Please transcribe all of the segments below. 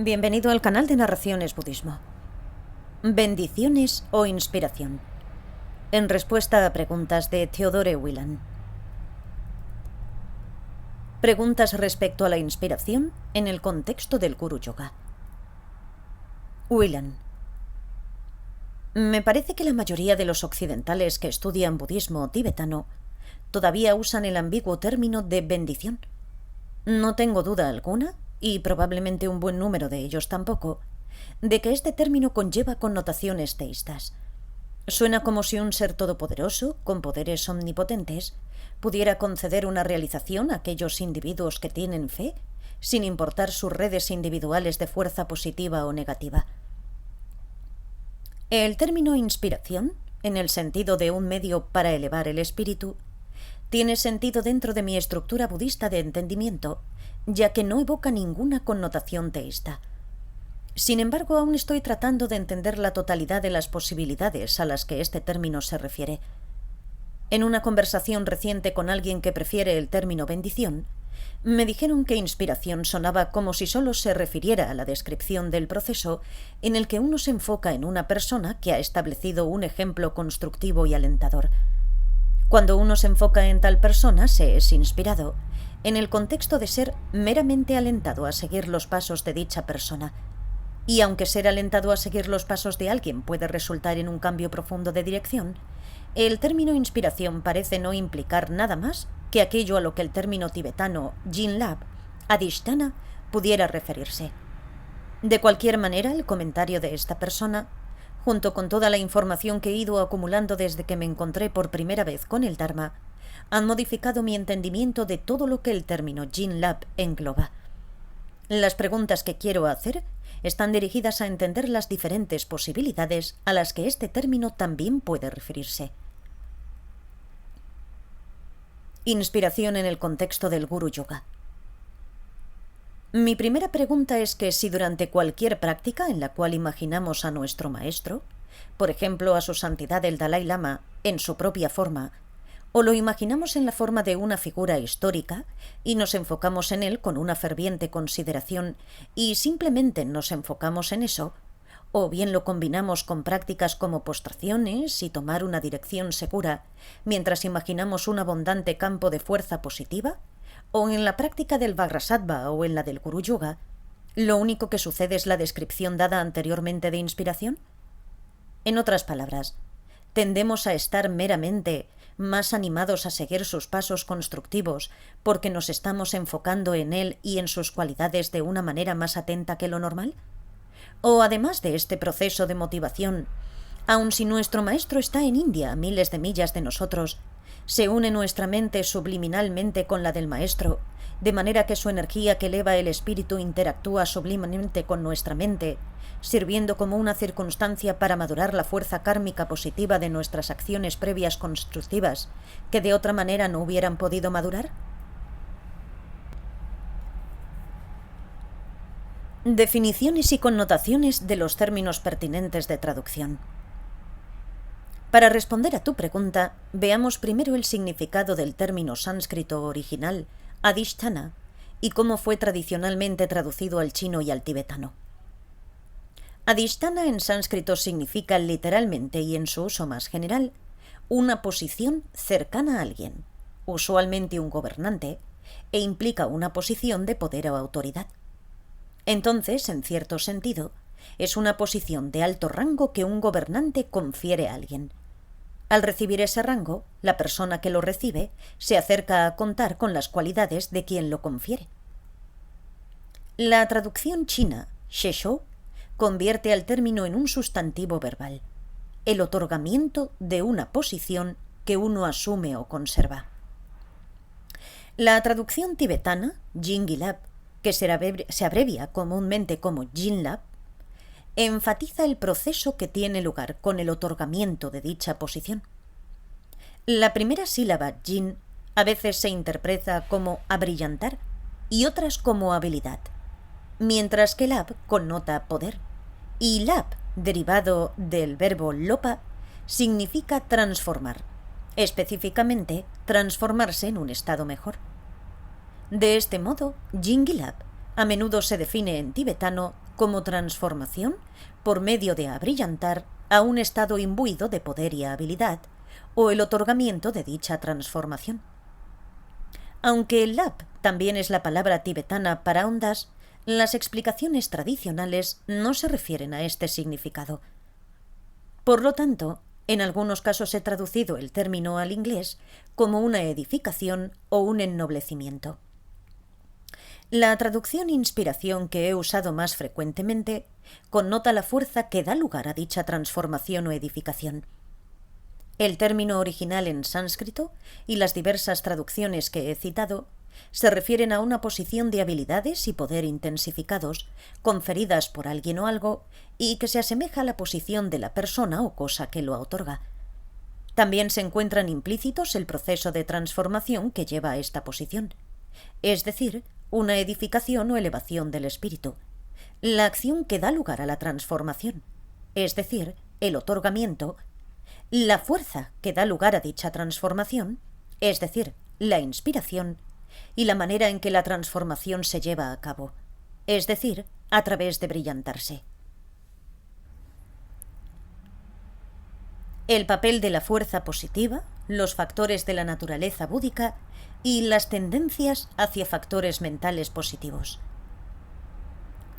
Bienvenido al canal de Narraciones Budismo. ¿Bendiciones o inspiración? En respuesta a preguntas de Theodore Whelan. Preguntas respecto a la inspiración en el contexto del Guru Yoga. Whelan. Me parece que la mayoría de los occidentales que estudian budismo tibetano todavía usan el ambiguo término de bendición. No tengo duda alguna, y probablemente un buen número de ellos tampoco, de que este término conlleva connotaciones teístas. Suena como si un ser todopoderoso, con poderes omnipotentes, pudiera conceder una realización a aquellos individuos que tienen fe, sin importar sus redes individuales de fuerza positiva o negativa. El término inspiración, en el sentido de un medio para elevar el espíritu, tiene sentido dentro de mi estructura budista de entendimiento, ya que no evoca ninguna connotación teísta. Sin embargo, aún estoy tratando de entender la totalidad de las posibilidades a las que este término se refiere. En una conversación reciente con alguien que prefiere el término bendición, me dijeron que inspiración sonaba como si solo se refiriera a la descripción del proceso en el que uno se enfoca en una persona que ha establecido un ejemplo constructivo y alentador. Cuando uno se enfoca en tal persona, se es inspirado, en el contexto de ser meramente alentado a seguir los pasos de dicha persona. Y aunque ser alentado a seguir los pasos de alguien puede resultar en un cambio profundo de dirección, el término inspiración parece no implicar nada más que aquello a lo que el término tibetano Jinlab, Adhisthana, pudiera referirse. De cualquier manera, el comentario de esta persona, junto con toda la información que he ido acumulando desde que me encontré por primera vez con el Dharma, han modificado mi entendimiento de todo lo que el término Jinlab engloba. Las preguntas que quiero hacer están dirigidas a entender las diferentes posibilidades a las que este término también puede referirse. Inspiración en el contexto del Guru Yoga. Mi primera pregunta es que si durante cualquier práctica en la cual imaginamos a nuestro maestro, por ejemplo a su santidad el Dalai Lama, en su propia forma, o lo imaginamos en la forma de una figura histórica y nos enfocamos en él con una ferviente consideración y simplemente nos enfocamos en eso, o bien lo combinamos con prácticas como postraciones y tomar una dirección segura mientras imaginamos un abundante campo de fuerza positiva, o en la práctica del Vajrasattva o en la del Guru Yoga, ¿lo único que sucede es la descripción dada anteriormente de inspiración? En otras palabras, tendemos a estar meramente más animados a seguir sus pasos constructivos porque nos estamos enfocando en él y en sus cualidades de una manera más atenta que lo normal. O además de este proceso de motivación, aun si nuestro maestro está en India a miles de millas de nosotros, se une nuestra mente subliminalmente con la del maestro, de manera que su energía que eleva el espíritu interactúa subliminalmente con nuestra mente, sirviendo como una circunstancia para madurar la fuerza kármica positiva de nuestras acciones previas constructivas, que de otra manera no hubieran podido madurar. Definiciones y connotaciones de los términos pertinentes de traducción. Para responder a tu pregunta, veamos primero el significado del término sánscrito original, Adhisthana, y cómo fue tradicionalmente traducido al chino y al tibetano. Adhisthana en sánscrito significa literalmente y en su uso más general, una posición cercana a alguien, usualmente un gobernante, e implica una posición de poder o autoridad. Entonces, en cierto sentido, es una posición de alto rango que un gobernante confiere a alguien. Al recibir ese rango, la persona que lo recibe se acerca a contar con las cualidades de quien lo confiere. La traducción china, sheshou, convierte al término en un sustantivo verbal, el otorgamiento de una posición que uno asume o conserva. La traducción tibetana, Jingilab, que se abrevia comúnmente como Jinlab, enfatiza el proceso que tiene lugar con el otorgamiento de dicha posición. La primera sílaba, Jin, a veces se interpreta como abrillantar y otras como habilidad, mientras que Lab connota poder, y Lab, derivado del verbo lopa, significa transformar, específicamente transformarse en un estado mejor. De este modo, Jingilab a menudo se define en tibetano como transformación por medio de abrillantar a un estado imbuido de poder y habilidad, o el otorgamiento de dicha transformación. Aunque el lap también es la palabra tibetana para ondas, las explicaciones tradicionales no se refieren a este significado. Por lo tanto, en algunos casos he traducido el término al inglés como una edificación o un ennoblecimiento. La traducción inspiración que he usado más frecuentemente connota la fuerza que da lugar a dicha transformación o edificación. El término original en sánscrito y las diversas traducciones que he citado se refieren a una posición de habilidades y poder intensificados, conferidas por alguien o algo, y que se asemeja a la posición de la persona o cosa que lo otorga. También se encuentran implícitos el proceso de transformación que lleva a esta posición, es decir, una edificación o elevación del espíritu, la acción que da lugar a la transformación, es decir, el otorgamiento, la fuerza que da lugar a dicha transformación, es decir, la inspiración, y la manera en que la transformación se lleva a cabo, es decir, a través de brillantarse. El papel de la fuerza positiva, los factores de la naturaleza búdica y las tendencias hacia factores mentales positivos.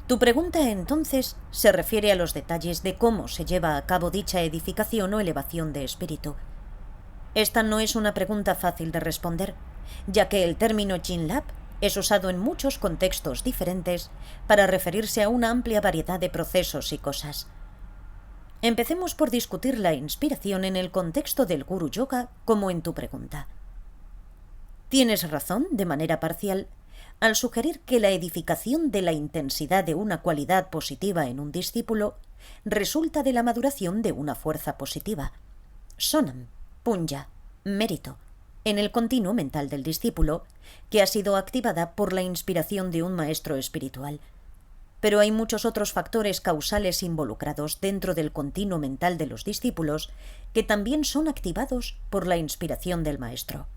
Tu pregunta, entonces, se refiere a los detalles de cómo se lleva a cabo dicha edificación o elevación de espíritu. Esta no es una pregunta fácil de responder, ya que el término Jinlap es usado en muchos contextos diferentes para referirse a una amplia variedad de procesos y cosas. Empecemos por discutir la inspiración en el contexto del Guru Yoga, como en tu pregunta. Tienes razón, de manera parcial, al sugerir que la edificación de la intensidad de una cualidad positiva en un discípulo resulta de la maduración de una fuerza positiva. Sonam, punya, mérito, en el continuo mental del discípulo, que ha sido activada por la inspiración de un maestro espiritual. Pero hay muchos otros factores causales involucrados dentro del continuo mental de los discípulos que también son activados por la inspiración del maestro.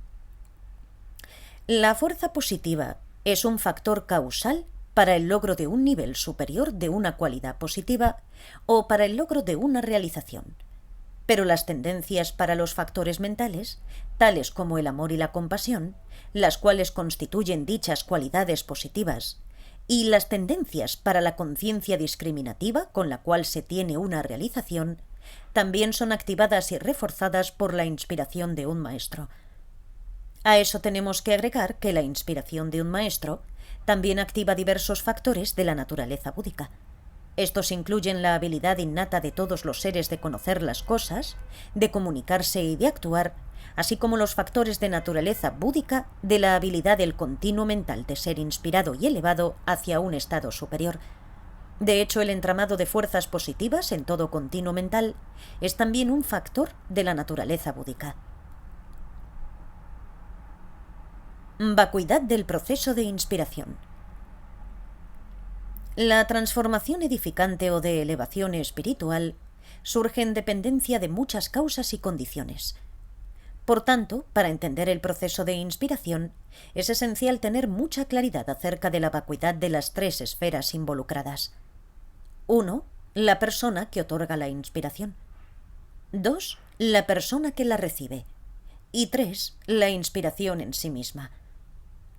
La fuerza positiva es un factor causal para el logro de un nivel superior de una cualidad positiva o para el logro de una realización. Pero las tendencias para los factores mentales, tales como el amor y la compasión, las cuales constituyen dichas cualidades positivas, y las tendencias para la conciencia discriminativa con la cual se tiene una realización, también son activadas y reforzadas por la inspiración de un maestro. A eso tenemos que agregar que la inspiración de un maestro también activa diversos factores de la naturaleza búdica. Estos incluyen la habilidad innata de todos los seres de conocer las cosas, de comunicarse y de actuar, así como los factores de naturaleza búdica de la habilidad del continuo mental de ser inspirado y elevado hacia un estado superior. De hecho, el entramado de fuerzas positivas en todo continuo mental es también un factor de la naturaleza búdica. Vacuidad del proceso de inspiración. La transformación edificante o de elevación espiritual surge en dependencia de muchas causas y condiciones. Por tanto, para entender el proceso de inspiración, es esencial tener mucha claridad acerca de la vacuidad de las tres esferas involucradas. 1. La persona que otorga la inspiración. 2. La persona que la recibe. Y 3. La inspiración en sí misma.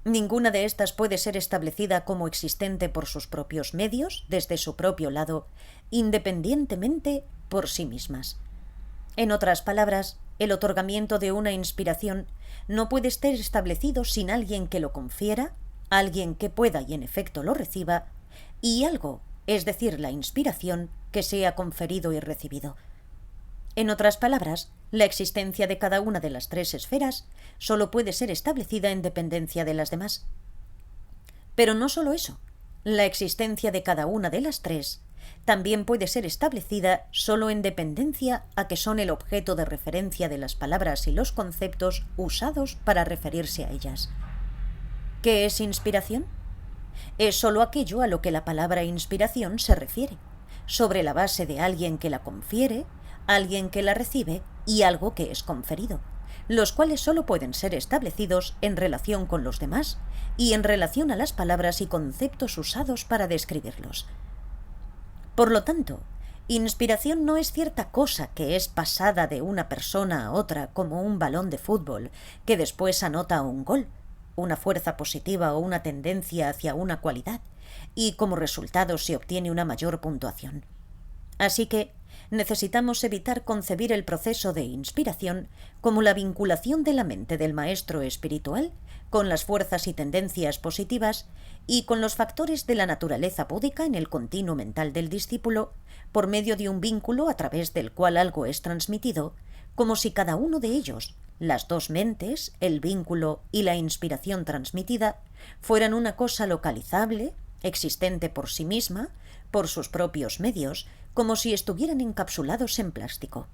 Ninguna de estas puede ser establecida como existente por sus propios medios, desde su propio lado, independientemente por sí mismas. En otras palabras, el otorgamiento de una inspiración no puede estar establecido sin alguien que lo confiera, alguien que pueda y en efecto lo reciba, y algo, es decir, la inspiración, que sea conferido y recibido. En otras palabras, la existencia de cada una de las tres esferas solo puede ser establecida en dependencia de las demás. Pero no solo eso, la existencia de cada una de las tres también puede ser establecida solo en dependencia a que son el objeto de referencia de las palabras y los conceptos usados para referirse a ellas. ¿Qué es inspiración? Es solo aquello a lo que la palabra inspiración se refiere, sobre la base de alguien que la confiere, alguien que la recibe y algo que es conferido, los cuales solo pueden ser establecidos en relación con los demás y en relación a las palabras y conceptos usados para describirlos. Por lo tanto, inspiración no es cierta cosa que es pasada de una persona a otra como un balón de fútbol que después anota un gol, una fuerza positiva o una tendencia hacia una cualidad, y como resultado se obtiene una mayor puntuación. Así que necesitamos evitar concebir el proceso de inspiración como la vinculación de la mente del maestro espiritual con las fuerzas y tendencias positivas y con los factores de la naturaleza búdica en el continuo mental del discípulo por medio de un vínculo a través del cual algo es transmitido, como si cada uno de ellos, las dos mentes, el vínculo y la inspiración transmitida, fueran una cosa localizable, existente por sí misma, por sus propios medios, como si estuvieran encapsulados en plástico.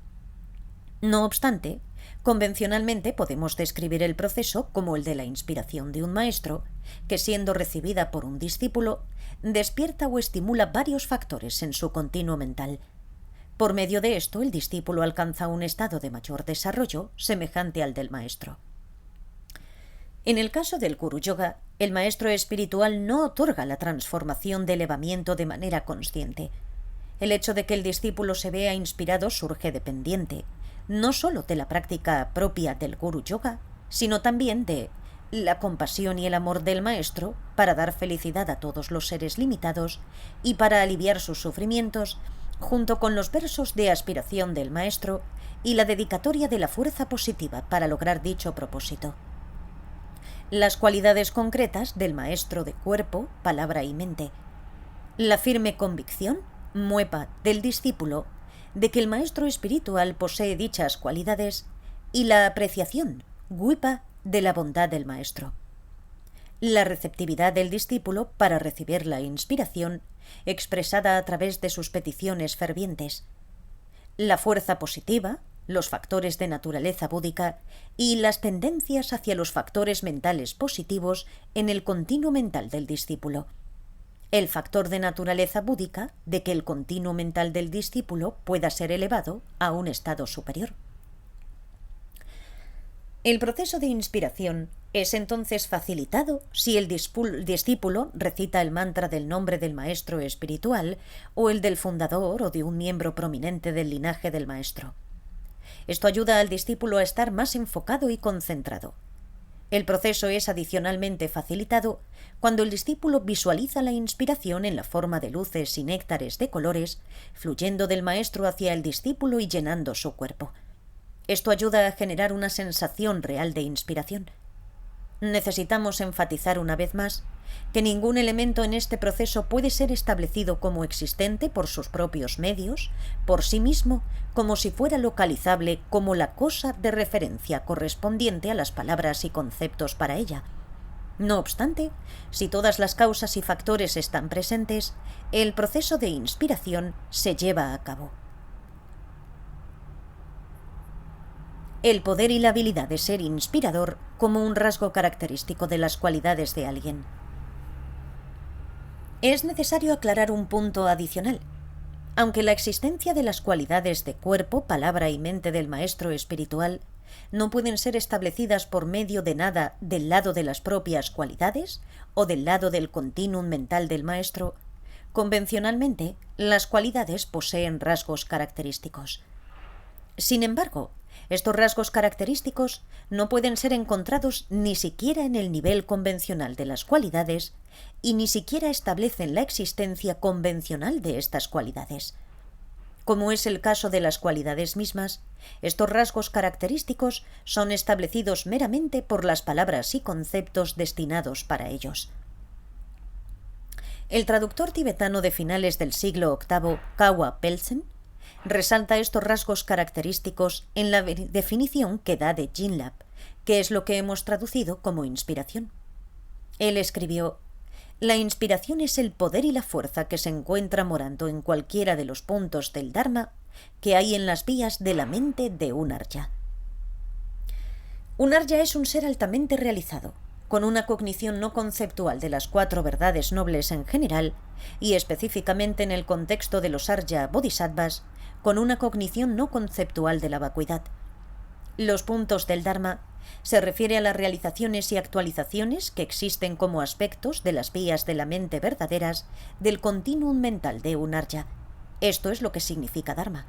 No obstante, convencionalmente podemos describir el proceso como el de la inspiración de un maestro, que siendo recibida por un discípulo, despierta o estimula varios factores en su continuo mental. Por medio de esto, el discípulo alcanza un estado de mayor desarrollo semejante al del maestro. En el caso del Guru Yoga, el maestro espiritual no otorga la transformación de elevamiento de manera consciente. El hecho de que el discípulo se vea inspirado surge dependiente, no sólo de la práctica propia del Guru Yoga, sino también de la compasión y el amor del maestro para dar felicidad a todos los seres limitados y para aliviar sus sufrimientos, junto con los versos de aspiración del maestro y la dedicatoria de la fuerza positiva para lograr dicho propósito. Las cualidades concretas del maestro de cuerpo, palabra y mente. La firme convicción, muepa, del discípulo de que el maestro espiritual posee dichas cualidades y la apreciación, guipa, de la bondad del maestro. La receptividad del discípulo para recibir la inspiración expresada a través de sus peticiones fervientes. La fuerza positiva, los factores de naturaleza búdica y las tendencias hacia los factores mentales positivos en el continuo mental del discípulo. El factor de naturaleza búdica de que el continuo mental del discípulo pueda ser elevado a un estado superior. El proceso de inspiración es entonces facilitado si el discípulo recita el mantra del nombre del maestro espiritual o el del fundador o de un miembro prominente del linaje del maestro. Esto ayuda al discípulo a estar más enfocado y concentrado. El proceso es adicionalmente facilitado cuando el discípulo visualiza la inspiración en la forma de luces y néctares de colores, fluyendo del maestro hacia el discípulo y llenando su cuerpo. Esto ayuda a generar una sensación real de inspiración. Necesitamos enfatizar una vez más que ningún elemento en este proceso puede ser establecido como existente por sus propios medios, por sí mismo, como si fuera localizable como la cosa de referencia correspondiente a las palabras y conceptos para ella. No obstante, si todas las causas y factores están presentes, el proceso de inspiración se lleva a cabo. El poder y la habilidad de ser inspirador como un rasgo característico de las cualidades de alguien. Es necesario aclarar un punto adicional. Aunque la existencia de las cualidades de cuerpo, palabra y mente del maestro espiritual no pueden ser establecidas por medio de nada del lado de las propias cualidades o del lado del continuum mental del maestro, convencionalmente las cualidades poseen rasgos característicos. Sin embargo, estos rasgos característicos no pueden ser encontrados ni siquiera en el nivel convencional de las cualidades y ni siquiera establecen la existencia convencional de estas cualidades. Como es el caso de las cualidades mismas, estos rasgos característicos son establecidos meramente por las palabras y conceptos destinados para ellos. El traductor tibetano de finales del siglo VIII, Kawa Pelsen, resalta estos rasgos característicos en la definición que da de Jinlab, que es lo que hemos traducido como inspiración. Él escribió: la inspiración es el poder y la fuerza que se encuentra morando en cualquiera de los puntos del Dharma que hay en las vías de la mente de un arya. Un arya es un ser altamente realizado, con una cognición no conceptual de las 4 verdades nobles en general, y específicamente en el contexto de los arya bodhisattvas, con una cognición no conceptual de la vacuidad. Los puntos del Dharma se refiere a las realizaciones y actualizaciones que existen como aspectos de las vías de la mente verdaderas del continuum mental de un arya. Esto es lo que significa Dharma.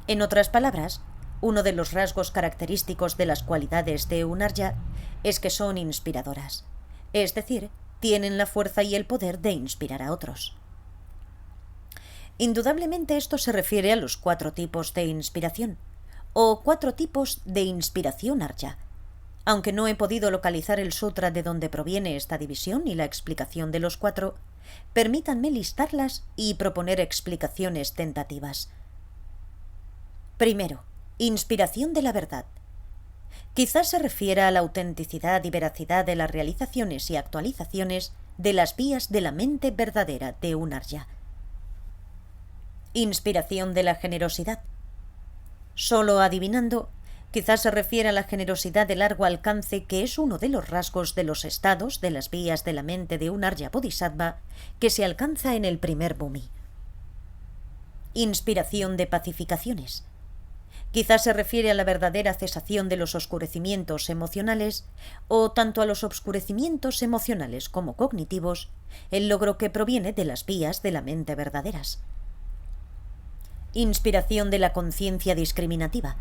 En otras palabras, uno de los rasgos característicos de las cualidades de un arya es que son inspiradoras, es decir, tienen la fuerza y el poder de inspirar a otros. Indudablemente esto se refiere a los 4 tipos de inspiración, o 4 tipos de inspiración arya. Aunque no he podido localizar el sutra de donde proviene esta división y la explicación de los 4, permítanme listarlas y proponer explicaciones tentativas. Primero, inspiración de la verdad. Quizás se refiera a la autenticidad y veracidad de las realizaciones y actualizaciones de las vías de la mente verdadera de un arya. Inspiración de la generosidad. Solo adivinando, quizás se refiere a la generosidad de largo alcance, que es uno de los rasgos de los estados de las vías de la mente de un arya bodhisattva que se alcanza en el primer bhumi. Inspiración de pacificaciones. Quizás se refiere a la verdadera cesación de los oscurecimientos emocionales, o tanto a los oscurecimientos emocionales como cognitivos, el logro que proviene de las vías de la mente verdaderas. Inspiración de la conciencia discriminativa.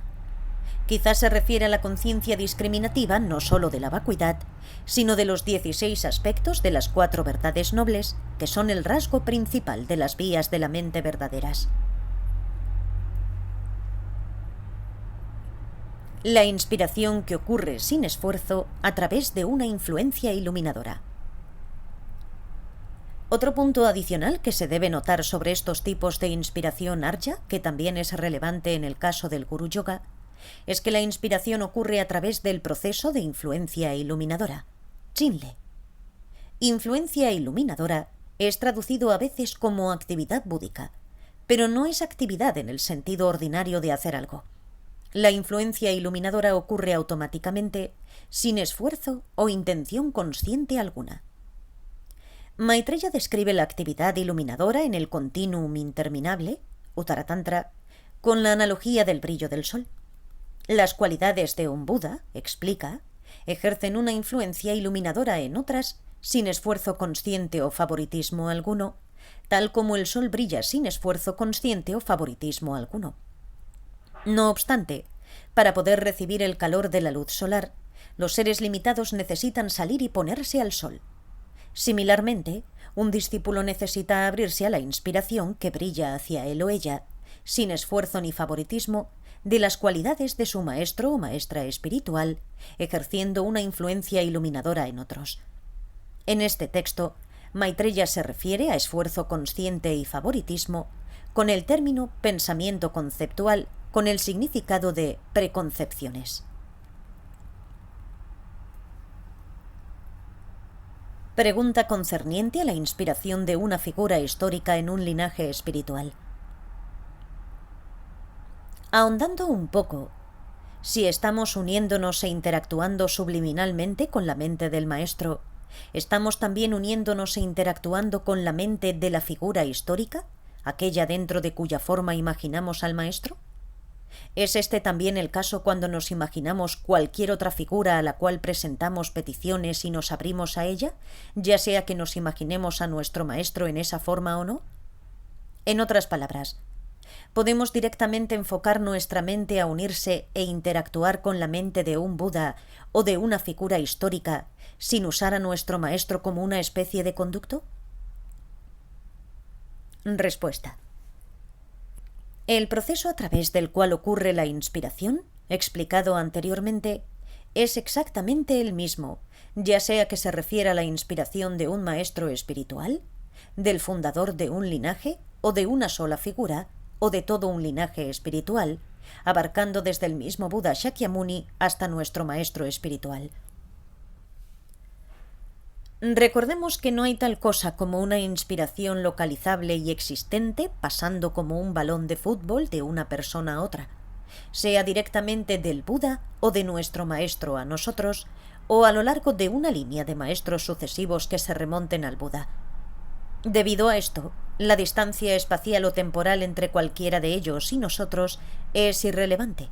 Quizás se refiere a la conciencia discriminativa no sólo de la vacuidad, sino de los 16 aspectos de las 4 verdades nobles, que son el rasgo principal de las vías de la mente verdaderas. La inspiración que ocurre sin esfuerzo a través de una influencia iluminadora. Otro punto adicional que se debe notar sobre estos tipos de inspiración arya, que también es relevante en el caso del Guru Yoga, es que la inspiración ocurre a través del proceso de influencia iluminadora, Chinle. Influencia iluminadora es traducido a veces como actividad búdica, pero no es actividad en el sentido ordinario de hacer algo. La influencia iluminadora ocurre automáticamente, sin esfuerzo o intención consciente alguna. Maitreya describe la actividad iluminadora en el continuum interminable, Uttaratantra, con la analogía del brillo del sol. Las cualidades de un Buda, explica, ejercen una influencia iluminadora en otras sin esfuerzo consciente o favoritismo alguno, tal como el sol brilla sin esfuerzo consciente o favoritismo alguno. No obstante, para poder recibir el calor de la luz solar, los seres limitados necesitan salir y ponerse al sol. Similarmente, un discípulo necesita abrirse a la inspiración que brilla hacia él o ella, sin esfuerzo ni favoritismo, de las cualidades de su maestro o maestra espiritual, ejerciendo una influencia iluminadora en otros. En este texto, Maitreya se refiere a esfuerzo consciente y favoritismo con el término pensamiento conceptual, con el significado de preconcepciones. Pregunta concerniente a la inspiración de una figura histórica en un linaje espiritual. Ahondando un poco, si estamos uniéndonos e interactuando subliminalmente con la mente del maestro, ¿estamos también uniéndonos e interactuando con la mente de la figura histórica, aquella dentro de cuya forma imaginamos al maestro? ¿Es este también el caso cuando nos imaginamos cualquier otra figura a la cual presentamos peticiones y nos abrimos a ella, ya sea que nos imaginemos a nuestro maestro en esa forma o no? En otras palabras, ¿podemos directamente enfocar nuestra mente a unirse e interactuar con la mente de un Buda o de una figura histórica sin usar a nuestro maestro como una especie de conducto? Respuesta. El proceso a través del cual ocurre la inspiración, explicado anteriormente, es exactamente el mismo, ya sea que se refiera a la inspiración de un maestro espiritual, del fundador de un linaje o de una sola figura, o de todo un linaje espiritual, abarcando desde el mismo Buda Shakyamuni hasta nuestro maestro espiritual. Recordemos que no hay tal cosa como una inspiración localizable y existente pasando como un balón de fútbol de una persona a otra, sea directamente del Buda o de nuestro maestro a nosotros, o a lo largo de una línea de maestros sucesivos que se remonten al Buda. Debido a esto, la distancia espacial o temporal entre cualquiera de ellos y nosotros es irrelevante.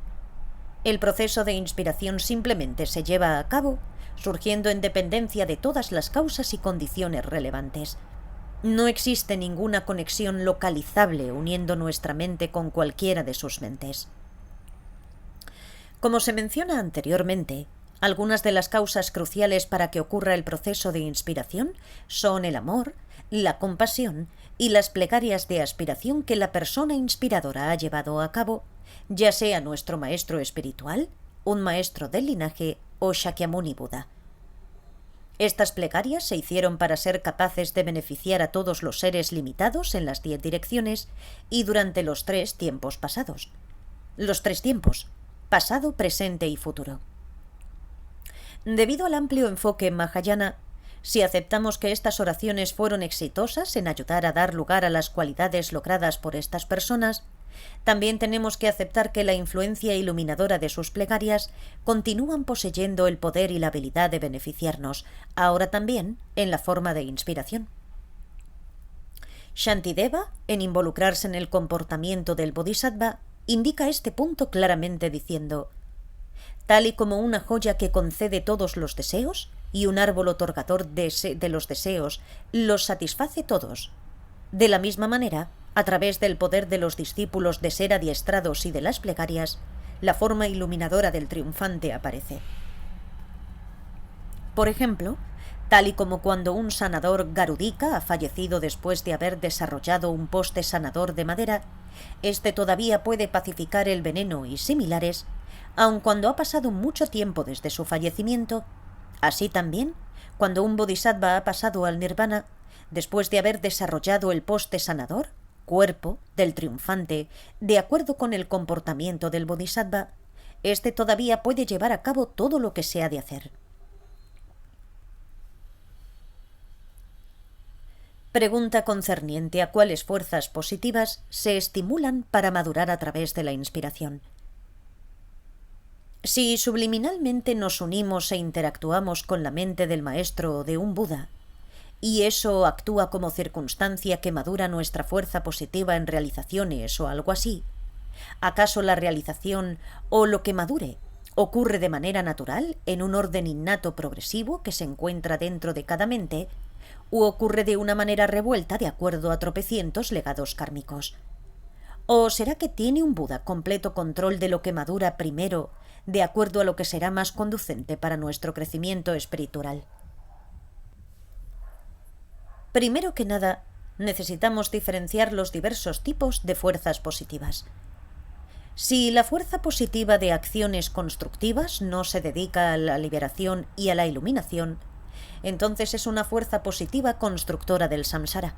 El proceso de inspiración simplemente se lleva a cabo, surgiendo en dependencia de todas las causas y condiciones relevantes. No existe ninguna conexión localizable uniendo nuestra mente con cualquiera de sus mentes. Como se menciona anteriormente, algunas de las causas cruciales para que ocurra el proceso de inspiración son el amor, la compasión y las plegarias de aspiración que la persona inspiradora ha llevado a cabo, ya sea nuestro maestro espiritual, un maestro del linaje o Shakyamuni Buda. Estas plegarias se hicieron para ser capaces de beneficiar a todos los seres limitados en las 10 direcciones y durante los 3 tiempos pasados. Los 3 tiempos: pasado, presente y futuro. Debido al amplio enfoque Mahayana, si aceptamos que estas oraciones fueron exitosas en ayudar a dar lugar a las cualidades logradas por estas personas, también tenemos que aceptar que la influencia iluminadora de sus plegarias continúan poseyendo el poder y la habilidad de beneficiarnos, ahora también en la forma de inspiración. Shantideva, en involucrarse en el comportamiento del Bodhisattva, indica este punto claramente diciendo: tal y como una joya que concede todos los deseos y un árbol otorgador de los deseos los satisface todos, de la misma manera, a través del poder de los discípulos de ser adiestrados y de las plegarias, la forma iluminadora del triunfante aparece. Por ejemplo, tal y como cuando un sanador garudika ha fallecido después de haber desarrollado un poste sanador de madera, este todavía puede pacificar el veneno y similares, aun cuando ha pasado mucho tiempo desde su fallecimiento. Así también, cuando un bodhisattva ha pasado al nirvana, después de haber desarrollado el poste sanador, cuerpo, del triunfante, de acuerdo con el comportamiento del bodhisattva, este todavía puede llevar a cabo todo lo que se ha de hacer. Pregunta concerniente a cuáles fuerzas positivas se estimulan para madurar a través de la inspiración. Si subliminalmente nos unimos e interactuamos con la mente del maestro o de un Buda, y eso actúa como circunstancia que madura nuestra fuerza positiva en realizaciones o algo así, ¿acaso la realización o lo que madure ocurre de manera natural en un orden innato progresivo que se encuentra dentro de cada mente, o ocurre de una manera revuelta de acuerdo a tropecientos legados kármicos? ¿O será que tiene un Buda completo control de lo que madura primero, de acuerdo a lo que será más conducente para nuestro crecimiento espiritual? Primero que nada, necesitamos diferenciar los diversos tipos de fuerzas positivas. Si la fuerza positiva de acciones constructivas no se dedica a la liberación y a la iluminación, entonces es una fuerza positiva constructora del samsara.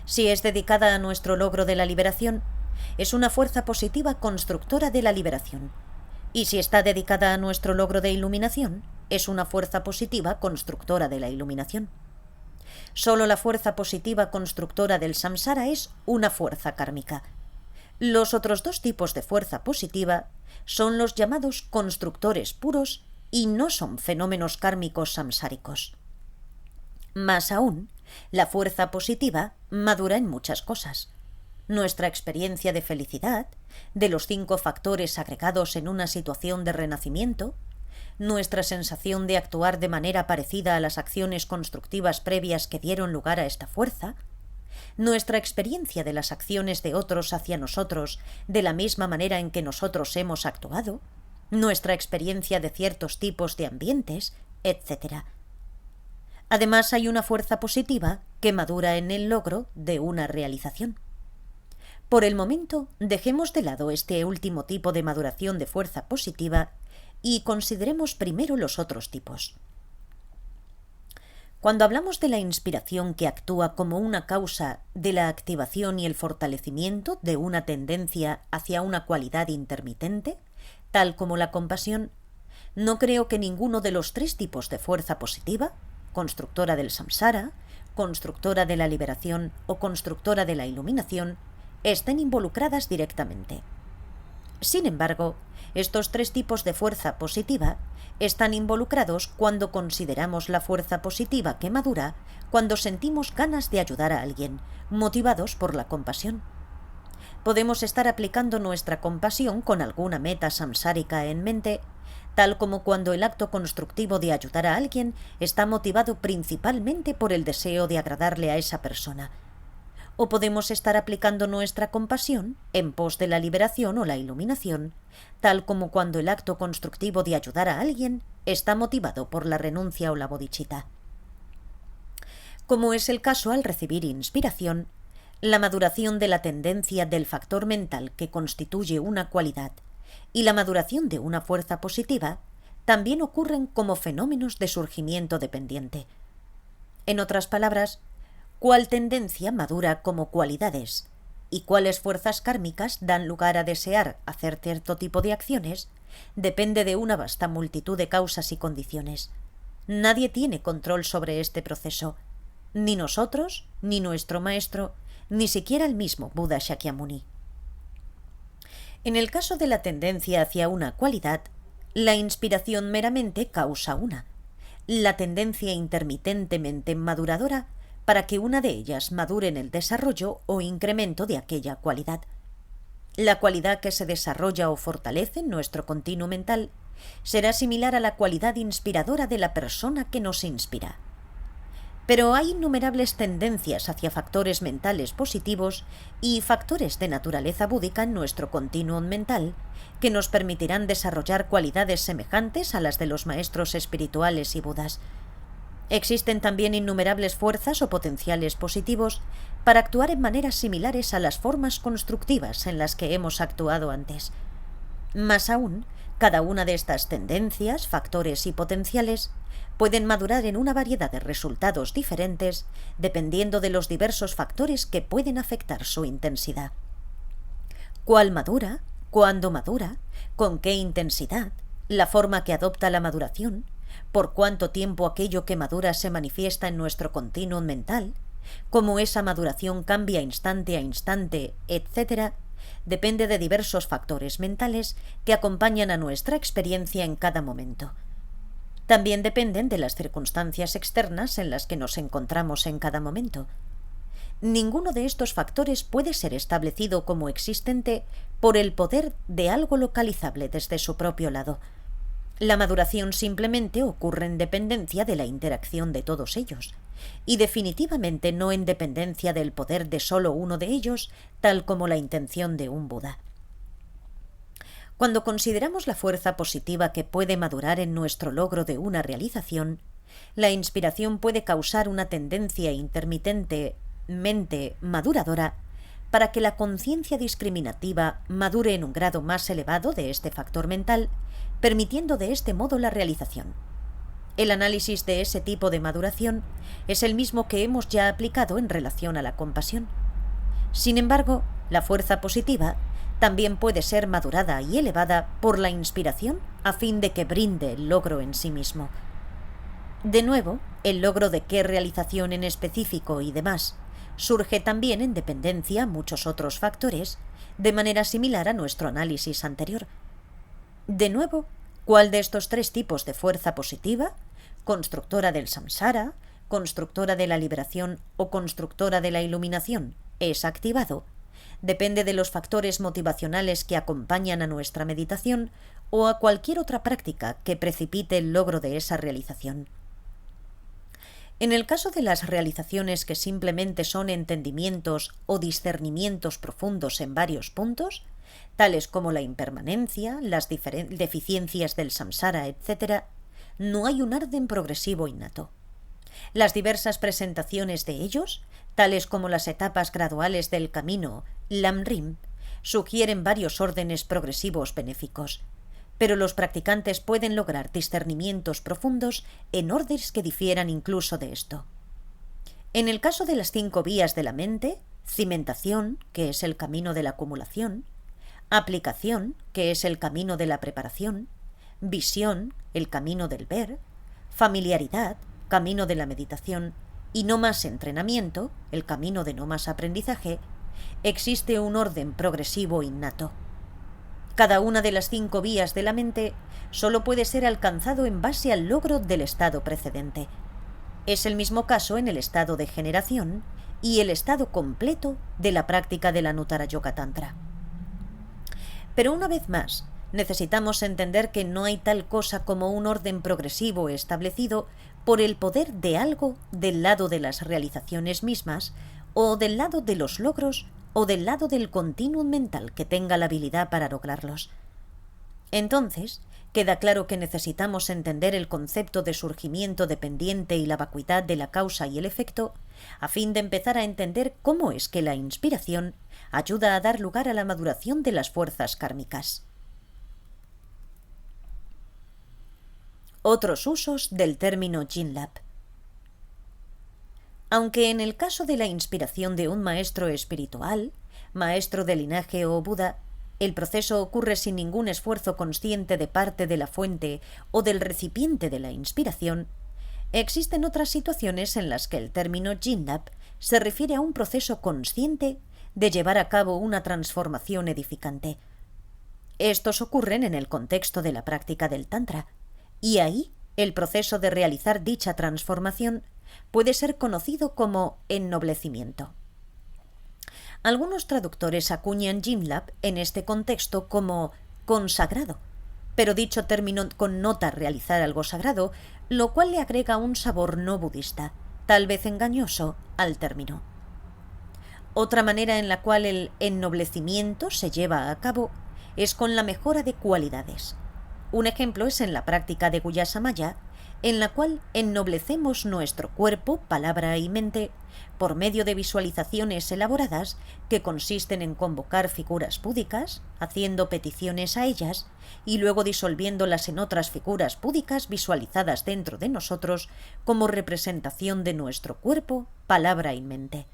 Si es dedicada a nuestro logro de la liberación, es una fuerza positiva constructora de la liberación. Y si está dedicada a nuestro logro de iluminación, es una fuerza positiva constructora de la iluminación. Solo la fuerza positiva constructora del samsara es una fuerza kármica. Los otros 2 tipos de fuerza positiva son los llamados constructores puros y no son fenómenos kármicos samsáricos. Más aún, la fuerza positiva madura en muchas cosas. Nuestra experiencia de felicidad, de los 5 factores agregados en una situación de renacimiento, nuestra sensación de actuar de manera parecida a las acciones constructivas previas que dieron lugar a esta fuerza, nuestra experiencia de las acciones de otros hacia nosotros de la misma manera en que nosotros hemos actuado, nuestra experiencia de ciertos tipos de ambientes, etc. Además, hay una fuerza positiva que madura en el logro de una realización. Por el momento, dejemos de lado este último tipo de maduración de fuerza positiva y consideremos primero los otros tipos. Cuando hablamos de la inspiración que actúa como una causa de la activación y el fortalecimiento de una tendencia hacia una cualidad intermitente, tal como la compasión, no creo que ninguno de los 3 tipos de fuerza positiva, constructora del samsara, constructora de la liberación o constructora de la iluminación, estén involucradas directamente. Sin embargo, estos 3 tipos de fuerza positiva están involucrados cuando consideramos la fuerza positiva que madura cuando sentimos ganas de ayudar a alguien, motivados por la compasión. Podemos estar aplicando nuestra compasión con alguna meta samsárica en mente, tal como cuando el acto constructivo de ayudar a alguien está motivado principalmente por el deseo de agradarle a esa persona. O podemos estar aplicando nuestra compasión en pos de la liberación o la iluminación, tal como cuando el acto constructivo de ayudar a alguien está motivado por la renuncia o la bodhicitta. Como es el caso al recibir inspiración, la maduración de la tendencia del factor mental que constituye una cualidad y la maduración de una fuerza positiva también ocurren como fenómenos de surgimiento dependiente. En otras palabras, cuál tendencia madura como cualidades y cuáles fuerzas kármicas dan lugar a desear hacer cierto tipo de acciones depende de una vasta multitud de causas y condiciones. Nadie tiene control sobre este proceso, ni nosotros, ni nuestro maestro, ni siquiera el mismo Buda Shakyamuni. En el caso de la tendencia hacia una cualidad, la inspiración meramente causa una, la tendencia intermitentemente maduradora para que una de ellas madure en el desarrollo o incremento de aquella cualidad. La cualidad que se desarrolla o fortalece en nuestro continuo mental será similar a la cualidad inspiradora de la persona que nos inspira. Pero hay innumerables tendencias hacia factores mentales positivos y factores de naturaleza búdica en nuestro continuum mental que nos permitirán desarrollar cualidades semejantes a las de los maestros espirituales y budas. Existen también innumerables fuerzas o potenciales positivos para actuar en maneras similares a las formas constructivas en las que hemos actuado antes. Más aún, cada una de estas tendencias, factores y potenciales pueden madurar en una variedad de resultados diferentes dependiendo de los diversos factores que pueden afectar su intensidad. ¿Cuál madura? ¿Cuándo madura? ¿Con qué intensidad? ¿La forma que adopta la maduración? ¿Por cuánto tiempo aquello que madura se manifiesta en nuestro continuum mental? ¿Cómo esa maduración cambia instante a instante, etcétera? Depende de diversos factores mentales que acompañan a nuestra experiencia en cada momento. También dependen de las circunstancias externas en las que nos encontramos en cada momento. Ninguno de estos factores puede ser establecido como existente por el poder de algo localizable desde su propio lado. La maduración simplemente ocurre en dependencia de la interacción de todos ellos, y definitivamente no en dependencia del poder de solo uno de ellos, tal como la intención de un Buda. Cuando consideramos la fuerza positiva que puede madurar en nuestro logro de una realización, la inspiración puede causar una tendencia intermitentemente maduradora para que la conciencia discriminativa madure en un grado más elevado de este factor mental, permitiendo de este modo la realización. El análisis de ese tipo de maduración es el mismo que hemos ya aplicado en relación a la compasión. Sin embargo, la fuerza positiva también puede ser madurada y elevada por la inspiración a fin de que brinde el logro en sí mismo. De nuevo, el logro de qué realización en específico y demás surge también en dependencia a muchos otros factores, de manera similar a nuestro análisis anterior. De nuevo, ¿cuál de estos tres tipos de fuerza positiva, constructora del samsara, constructora de la liberación o constructora de la iluminación, es activado? Depende de los factores motivacionales que acompañan a nuestra meditación o a cualquier otra práctica que precipite el logro de esa realización. En el caso de las realizaciones que simplemente son entendimientos o discernimientos profundos en varios puntos, tales como la impermanencia, las deficiencias del samsara, etc., no hay un orden progresivo innato. Las diversas presentaciones de ellos, tales como las etapas graduales del camino, Lamrim, sugieren varios órdenes progresivos benéficos, pero los practicantes pueden lograr discernimientos profundos en órdenes que difieran incluso de esto. En el caso de las 5 vías de la mente, cimentación, que es el camino de la acumulación, aplicación, que es el camino de la preparación, visión, el camino del ver, familiaridad, camino de la meditación, y no más entrenamiento, el camino de no más aprendizaje, existe un orden progresivo innato. Cada una de las 5 vías de la mente solo puede ser alcanzado en base al logro del estado precedente. Es el mismo caso en el estado de generación y el estado completo de la práctica de la Anuttara Yoga Tantra. Pero una vez más, Necesitamos entender que no hay tal cosa como un orden progresivo establecido por el poder de algo del lado de las realizaciones mismas, o del lado de los logros, o del lado del continuum mental que tenga la habilidad para lograrlos. Entonces, queda claro que necesitamos entender el concepto de surgimiento dependiente y la vacuidad de la causa y el efecto, a fin de empezar a entender cómo es que la inspiración ayuda a dar lugar a la maduración de las fuerzas kármicas. Otros usos del término Jinlab. Aunque en el caso de la inspiración de un maestro espiritual, maestro de linaje o Buda, el proceso ocurre sin ningún esfuerzo consciente de parte de la fuente o del recipiente de la inspiración, existen otras situaciones en las que el término Jinlab se refiere a un proceso consciente de llevar a cabo una transformación edificante. Estos ocurren en el contexto de la práctica del Tantra, y ahí el proceso de realizar dicha transformación puede ser conocido como ennoblecimiento. Algunos traductores acuñan Jinlab en este contexto como consagrado, pero dicho término connota realizar algo sagrado, lo cual le agrega un sabor no budista, tal vez engañoso, al término. Otra manera en la cual el ennoblecimiento se lleva a cabo es con la mejora de cualidades. Un ejemplo es en la práctica de Guyasamaya, en la cual ennoblecemos nuestro cuerpo, palabra y mente por medio de visualizaciones elaboradas que consisten en convocar figuras búdicas, haciendo peticiones a ellas y luego disolviéndolas en otras figuras búdicas visualizadas dentro de nosotros como representación de nuestro cuerpo, palabra y mente.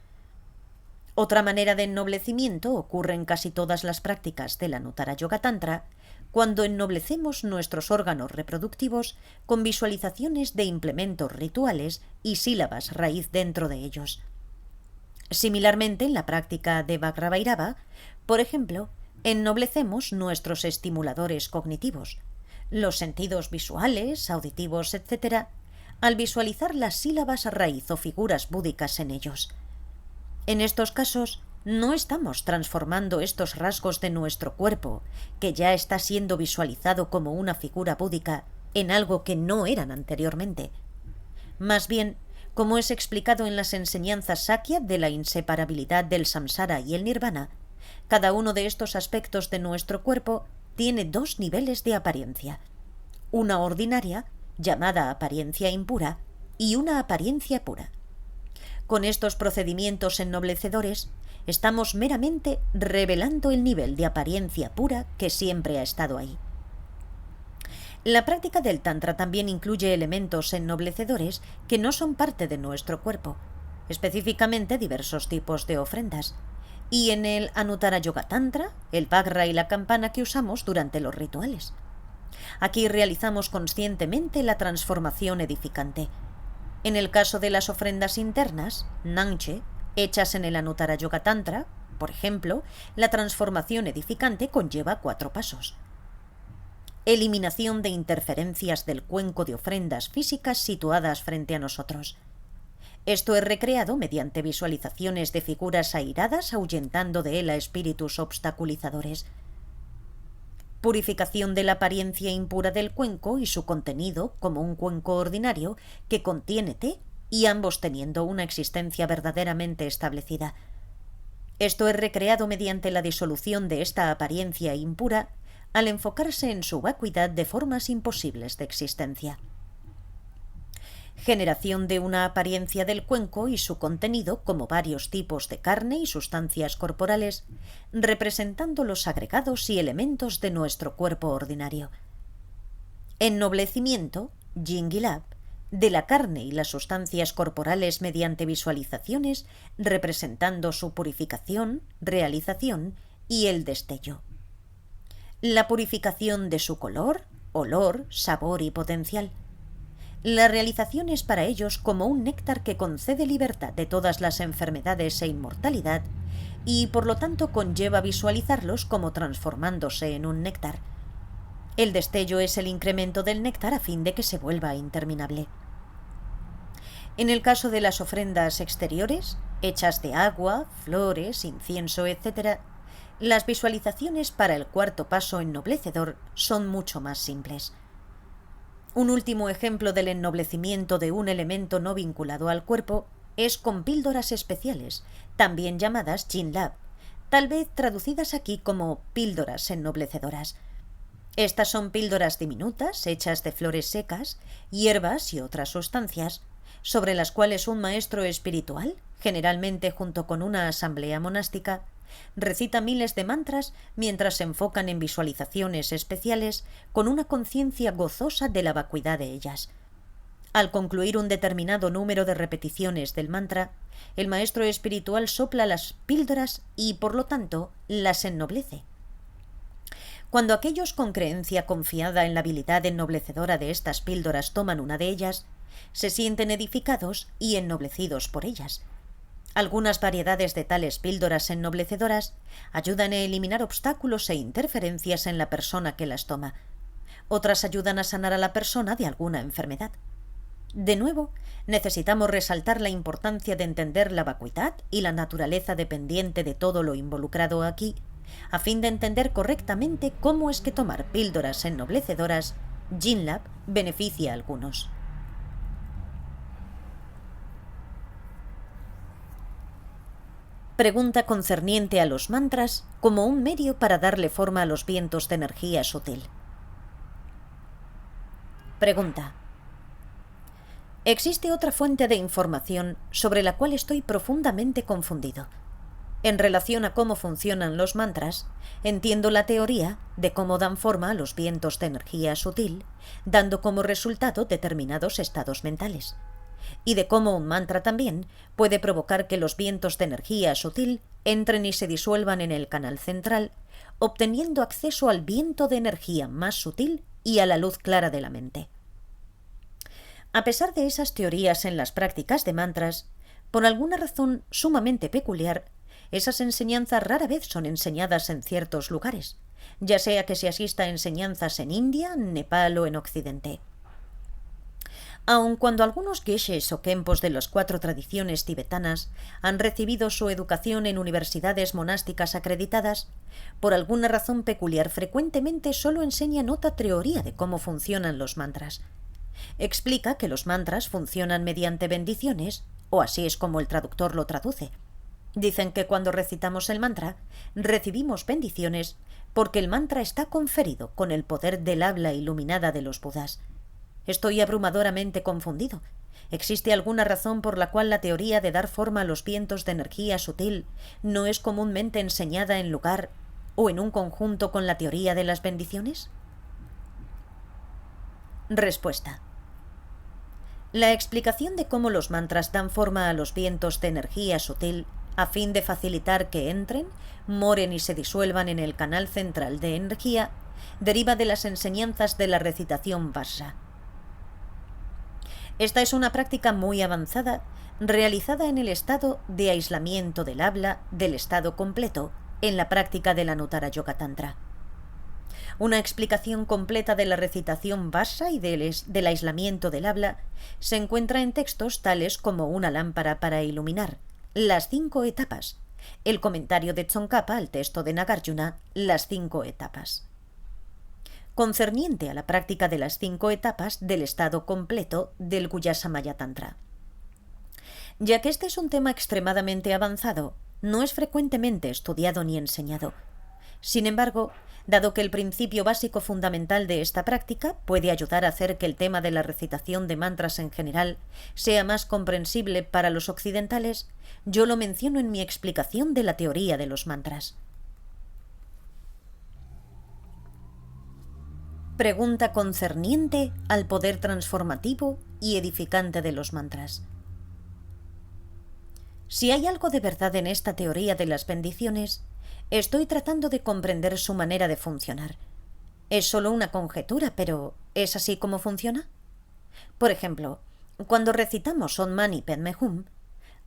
Otra manera de ennoblecimiento ocurre en casi todas las prácticas del Anuttara Yoga Tantra, cuando ennoblecemos nuestros órganos reproductivos con visualizaciones de implementos rituales y sílabas raíz dentro de ellos. Similarmente, en la práctica de Vajrabhairava, por ejemplo, ennoblecemos nuestros estimuladores cognitivos, los sentidos visuales, auditivos, etc., al visualizar las sílabas raíz o figuras búdicas en ellos. En estos casos, no estamos transformando estos rasgos de nuestro cuerpo, que ya está siendo visualizado como una figura búdica, en algo que no eran anteriormente. Más bien, como es explicado en las enseñanzas Sakya de la inseparabilidad del samsara y el nirvana, cada uno de estos aspectos de nuestro cuerpo tiene dos niveles de apariencia. Una ordinaria, llamada apariencia impura, y una apariencia pura. Con estos procedimientos ennoblecedores, estamos meramente revelando el nivel de apariencia pura que siempre ha estado ahí. La práctica del Tantra también incluye elementos ennoblecedores que no son parte de nuestro cuerpo, específicamente diversos tipos de ofrendas, y en el Anuttara Yoga Tantra, el Vajra y la campana que usamos durante los rituales. Aquí realizamos conscientemente la transformación edificante. En el caso de las ofrendas internas, Namche, hechas en el Anuttara Yoga Tantra, por ejemplo, la transformación edificante conlleva 4 pasos. Eliminación de interferencias del cuenco de ofrendas físicas situadas frente a nosotros. Esto es recreado mediante visualizaciones de figuras airadas ahuyentando de él a espíritus obstaculizadores. Purificación de la apariencia impura del cuenco y su contenido como un cuenco ordinario que contiene té y ambos teniendo una existencia verdaderamente establecida. Esto es recreado mediante la disolución de esta apariencia impura al enfocarse en su vacuidad de formas imposibles de existencia. Generación de una apariencia del cuenco y su contenido como varios tipos de carne y sustancias corporales, representando los agregados y elementos de nuestro cuerpo ordinario. Ennoblecimiento, Jingilab, de la carne y las sustancias corporales mediante visualizaciones, representando su purificación, realización y el destello. La purificación de su color, olor, sabor y potencial. La realización es para ellos como un néctar que concede libertad de todas las enfermedades e inmortalidad, y por lo tanto conlleva visualizarlos como transformándose en un néctar. El destello es el incremento del néctar a fin de que se vuelva interminable. En el caso de las ofrendas exteriores, hechas de agua, flores, incienso, etc., Las visualizaciones para el cuarto paso ennoblecedor son mucho más simples. Un último ejemplo del ennoblecimiento de un elemento no vinculado al cuerpo es con píldoras especiales, también llamadas Jinlab, tal vez traducidas aquí como píldoras ennoblecedoras. Estas son píldoras diminutas, hechas de flores secas, hierbas y otras sustancias, sobre las cuales un maestro espiritual, generalmente junto con una asamblea monástica, recita miles de mantras mientras se enfocan en visualizaciones especiales con una conciencia gozosa de la vacuidad de ellas. Al concluir un determinado número de repeticiones del mantra, el maestro espiritual sopla las píldoras y, por lo tanto, las ennoblece. Cuando aquellos con creencia confiada en la habilidad ennoblecedora de estas píldoras toman una de ellas, se sienten edificados y ennoblecidos por ellas. Algunas variedades de tales píldoras ennoblecedoras ayudan a eliminar obstáculos e interferencias en la persona que las toma. Otras ayudan a sanar a la persona de alguna enfermedad. De nuevo, necesitamos resaltar la importancia de entender la vacuidad y la naturaleza dependiente de todo lo involucrado aquí, a fin de entender correctamente cómo es que tomar píldoras ennoblecedoras, Jinlab, beneficia a algunos. Pregunta concerniente a los mantras como un medio para darle forma a los vientos de energía sutil. Pregunta. Existe otra fuente de información sobre la cual estoy profundamente confundido. En relación a cómo funcionan los mantras, entiendo la teoría de cómo dan forma a los vientos de energía sutil, dando como resultado determinados estados mentales, y de cómo un mantra también puede provocar que los vientos de energía sutil entren y se disuelvan en el canal central, obteniendo acceso al viento de energía más sutil y a la luz clara de la mente. A pesar de esas teorías en las prácticas de mantras, por alguna razón sumamente peculiar, esas enseñanzas rara vez son enseñadas en ciertos lugares, ya sea que se asista a enseñanzas en India, Nepal o en Occidente. Aun cuando algunos geshes o kempos de las 4 tradiciones tibetanas han recibido su educación en universidades monásticas acreditadas, por alguna razón peculiar frecuentemente solo enseñan otra teoría de cómo funcionan los mantras. Explica que los mantras funcionan mediante bendiciones, o así es como el traductor lo traduce. Dicen que cuando recitamos el mantra, recibimos bendiciones porque el mantra está conferido con el poder del habla iluminada de los Budas. Estoy abrumadoramente confundido. ¿Existe alguna razón por la cual la teoría de dar forma a los vientos de energía sutil no es comúnmente enseñada en lugar o en un conjunto con la teoría de las bendiciones? Respuesta. La explicación de cómo los mantras dan forma a los vientos de energía sutil a fin de facilitar que entren, moren y se disuelvan en el canal central de energía, deriva de las enseñanzas de la recitación Vajra. Esta es una práctica muy avanzada, realizada en el estado de aislamiento del habla del estado completo, en la práctica de la Anuttara Yoga Tantra. Una explicación completa de la recitación Vajra y del aislamiento del habla se encuentra en textos tales como Una lámpara para iluminar, Las 5 etapas, el comentario de Tsongkhapa al texto de Nagarjuna, Las 5 etapas. Concerniente a la práctica de las 5 etapas del estado completo del Guhya-Samaya Tantra. Ya que este es un tema extremadamente avanzado, no es frecuentemente estudiado ni enseñado. Sin embargo, dado que el principio básico fundamental de esta práctica puede ayudar a hacer que el tema de la recitación de mantras en general sea más comprensible para los occidentales, yo lo menciono en mi explicación de la teoría de los mantras. Pregunta concerniente al poder transformativo y edificante de los mantras. Si hay algo de verdad en esta teoría de las bendiciones, estoy tratando de comprender su manera de funcionar. Es solo una conjetura, pero ¿es así como funciona? Por ejemplo, cuando recitamos Om Mani Padme Hum,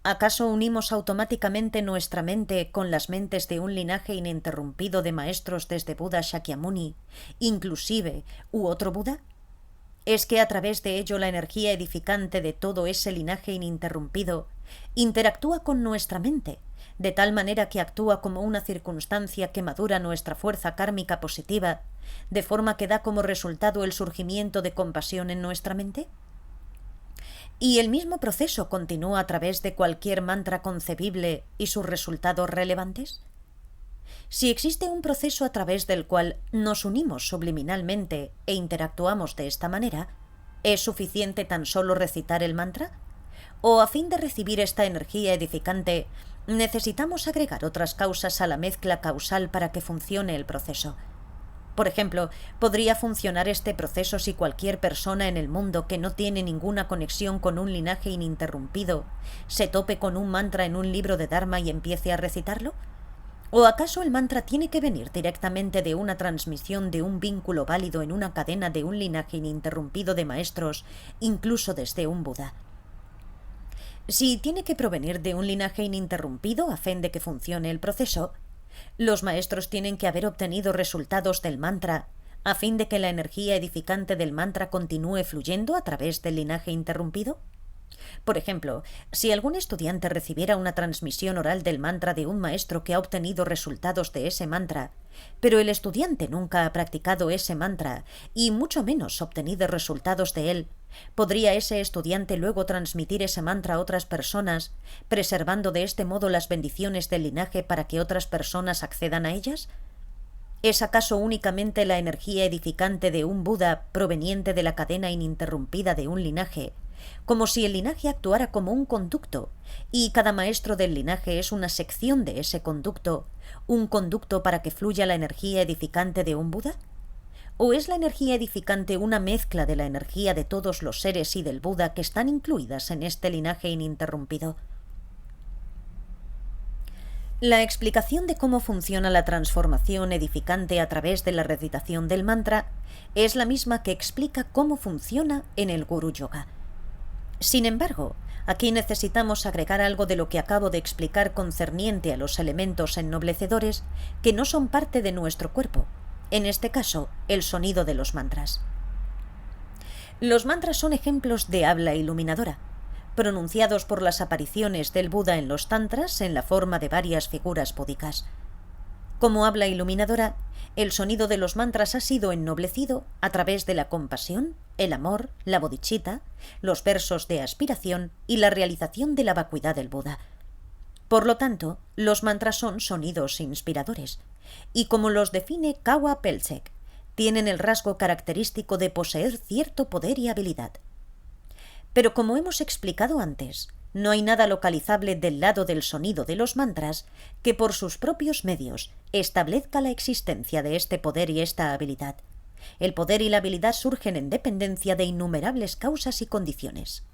¿acaso unimos automáticamente nuestra mente con las mentes de un linaje ininterrumpido de maestros desde Buda Shakyamuni, inclusive u otro Buda? ¿Es que a través de ello la energía edificante de todo ese linaje ininterrumpido interactúa con nuestra mente, de tal manera que actúa como una circunstancia que madura nuestra fuerza kármica positiva, de forma que da como resultado el surgimiento de compasión en nuestra mente? ¿Y el mismo proceso continúa a través de cualquier mantra concebible y sus resultados relevantes? Si existe un proceso a través del cual nos unimos subliminalmente e interactuamos de esta manera, ¿es suficiente tan solo recitar el mantra? ¿O a fin de recibir esta energía edificante, necesitamos agregar otras causas a la mezcla causal para que funcione el proceso? Por ejemplo, ¿podría funcionar este proceso si cualquier persona en el mundo que no tiene ninguna conexión con un linaje ininterrumpido se tope con un mantra en un libro de Dharma y empiece a recitarlo? ¿O acaso el mantra tiene que venir directamente de una transmisión de un vínculo válido en una cadena de un linaje ininterrumpido de maestros, incluso desde un Buda? Si tiene que provenir de un linaje ininterrumpido a fin de que funcione el proceso, los maestros tienen que haber obtenido resultados del mantra a fin de que la energía edificante del mantra continúe fluyendo a través del linaje interrumpido. Por ejemplo, si algún estudiante recibiera una transmisión oral del mantra de un maestro que ha obtenido resultados de ese mantra, pero el estudiante nunca ha practicado ese mantra y mucho menos obtenido resultados de él, ¿podría ese estudiante luego transmitir ese mantra a otras personas, preservando de este modo las bendiciones del linaje para que otras personas accedan a ellas? ¿Es acaso únicamente la energía edificante de un Buda proveniente de la cadena ininterrumpida de un linaje, como si el linaje actuara como un conducto, y cada maestro del linaje es una sección de ese conducto, un conducto para que fluya la energía edificante de un Buda? ¿O es la energía edificante una mezcla de la energía de todos los seres y del Buda que están incluidas en este linaje ininterrumpido? La explicación de cómo funciona la transformación edificante a través de la recitación del mantra es la misma que explica cómo funciona en el Guru Yoga. Sin embargo, aquí necesitamos agregar algo de lo que acabo de explicar concerniente a los elementos ennoblecedores que no son parte de nuestro cuerpo, en este caso, el sonido de los mantras. Los mantras son ejemplos de habla iluminadora, pronunciados por las apariciones del Buda en los tantras en la forma de varias figuras búdicas. Como habla iluminadora, el sonido de los mantras ha sido ennoblecido a través de la compasión, el amor, la bodhicitta, los versos de aspiración y la realización de la vacuidad del Buda. Por lo tanto, los mantras son sonidos inspiradores, y como los define Kawa Pelczek, tienen el rasgo característico de poseer cierto poder y habilidad. Pero como hemos explicado antes, no hay nada localizable del lado del sonido de los mantras que por sus propios medios establezca la existencia de este poder y esta habilidad. El poder y la habilidad surgen en dependencia de innumerables causas y condiciones.